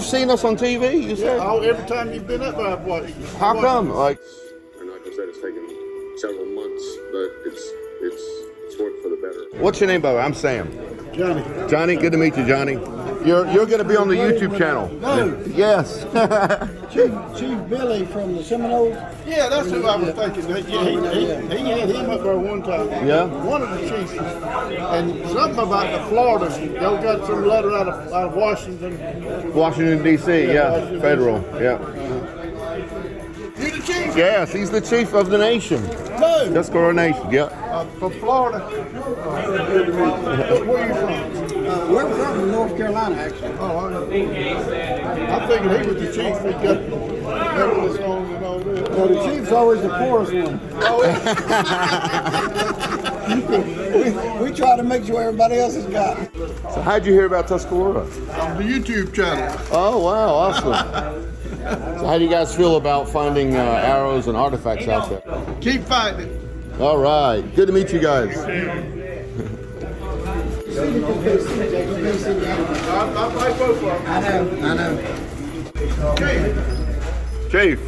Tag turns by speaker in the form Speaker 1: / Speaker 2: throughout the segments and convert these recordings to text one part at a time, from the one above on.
Speaker 1: seen us on TV? You said?
Speaker 2: Yeah, every time you've been up, I've watched.
Speaker 1: How come? Like,
Speaker 3: And like I said, it's taken several months, but it's worked for the better.
Speaker 1: what's your name, brother? I'm Sam.
Speaker 2: Johnny.
Speaker 1: Johnny, good to meet you, Johnny. You're going to be on the YouTube channel.
Speaker 2: No.
Speaker 1: Yes.
Speaker 2: Chief Billy from the Seminoles. Yeah, that's who I was thinking. He had him up there one time.
Speaker 1: Yeah.
Speaker 2: One of the chiefs. And something about the Florida. Y'all got some letter out of Washington.
Speaker 1: Washington, D.C., yeah.
Speaker 2: Washington,
Speaker 1: Federal,
Speaker 2: D.C.
Speaker 1: yeah.
Speaker 2: You the chief?
Speaker 1: Yes, he's the chief of the nation.
Speaker 2: No.
Speaker 1: Tuscarora Nation, yeah.
Speaker 2: From Florida. Where are you from?
Speaker 4: We're from North Carolina, actually.
Speaker 2: Oh, I figured he was the chief. He got the songs and all that.
Speaker 4: Well, the chief's always the poorest one. We try to make sure everybody else has got it.
Speaker 1: So how'd you hear about Tuscarora?
Speaker 2: On the YouTube channel.
Speaker 1: Oh, wow, awesome. So how do you guys feel about finding arrows and artifacts out there?
Speaker 2: Keep fighting.
Speaker 1: All right, good to meet you guys.
Speaker 2: I like both of them.
Speaker 4: I know.
Speaker 1: Chief.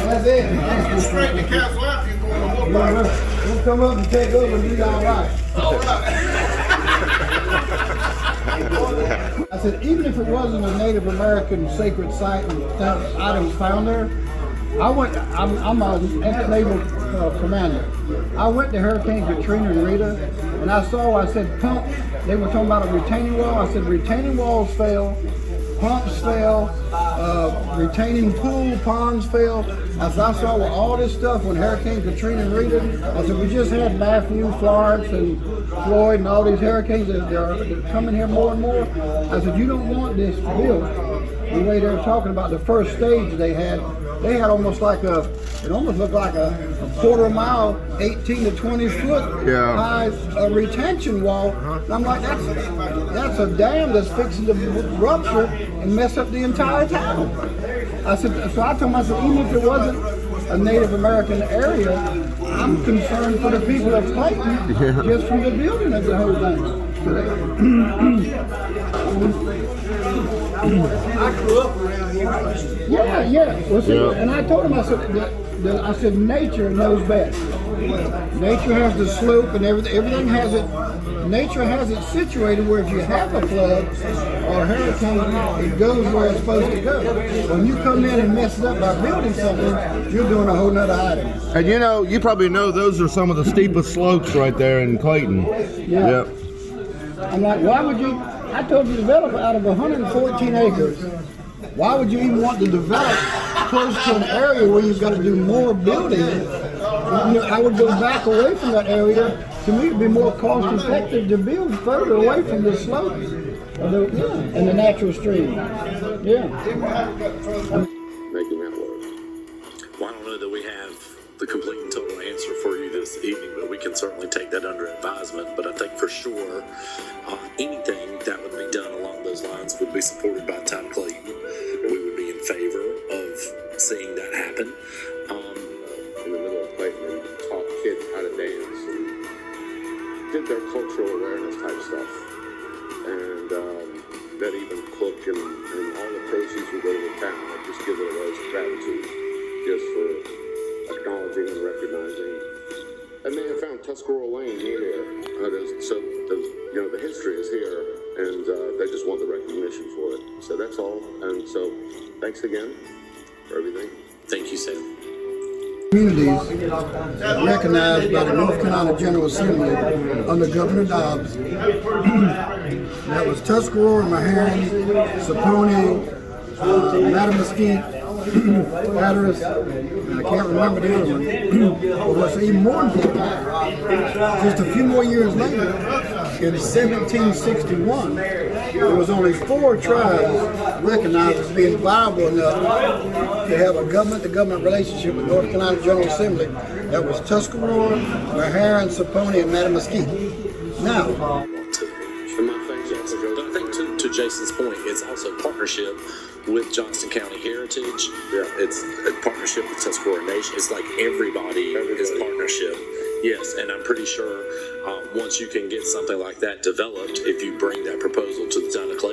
Speaker 4: That's it.
Speaker 2: Straight to Castle Out, you're going to wolf fight.
Speaker 4: We'll come up and take over and do all right. I said, even if it wasn't a Native American sacred site and items found there, I'm an ex-naval commander. I went to Hurricane Katrina and Rita, and I said, pump, they were talking about a retaining wall. I said, retaining walls fail, pumps fail, retaining pool ponds fail. I saw all this stuff when Hurricane Katrina and Rita. I said, we just had Matthew, Florence, and Floyd, and all these hurricanes that are coming here more and more. I said, you don't want this built the way they're talking about the first stage they had. They had almost like it almost looked like a quarter mile, 18 to 20 foot high retention wall. And I'm like, that's a dam that's fixing to rupture and mess up the entire town. I said, so I told myself, even if it wasn't a Native American area, I'm concerned for the people of Clayton just from the building of the whole thing.
Speaker 2: I grew up around here.
Speaker 4: Yeah. Well, see, and I told him, I said, nature knows best. Nature has the slope and everything has it. Nature has it situated where if you have a flood or a hurricane, it goes where it's supposed to go. When you come in and mess it up by building something, you're doing a whole nother item.
Speaker 1: And you probably know those are some of the steepest slopes right there in Clayton.
Speaker 4: Yeah.
Speaker 1: Yep.
Speaker 4: I'm like, why would you? I told you to develop out of 114 acres. Why would you even want to develop close to an area where you've got to do more building? I would go back away from that area. To me, it'd be more cost effective to build further away from the slopes and the natural stream. Yeah.
Speaker 3: Making that work.
Speaker 5: Well, I don't know that we have the complete and total answer for you this evening, but we can certainly take that under advisement. But I think for sure, anything that would be done along those lines would be supported by Town Clayton. We would be in favor of seeing that happen.
Speaker 3: In the middle of Clayton, and taught kids how to dance and did their cultural awareness type stuff. And that even cook and all the proceeds would go to the town. I just give it away as gratitude just for acknowledging and recognizing. And they have found Tuscarora Lane here. The history is here, and they just want the recognition for it. So that's all. And so thanks again for everything.
Speaker 5: Thank you, Sam.
Speaker 4: Communities recognized by the North Carolina General Assembly under Governor Dobbs. That was Tuscarora, Maharan, Saponi, Matamesquite, Hatteras, and I can't remember the other one. But what's even more important, just a few more years later, in 1761, there was only 4 tribes recognized as being viable enough to have a government-to-government relationship with North Carolina General Assembly. That was Tuscarora, Maharan, Saponi, and Matamesquite. Now,
Speaker 5: But I think to Jason's point, it's also partnership with Johnston County Heritage. It's a partnership with Tuscarora Nation. It's like everybody is partnership. Yes, and I'm pretty sure once you can get something like that developed, if you bring that proposal to the town of Clayton,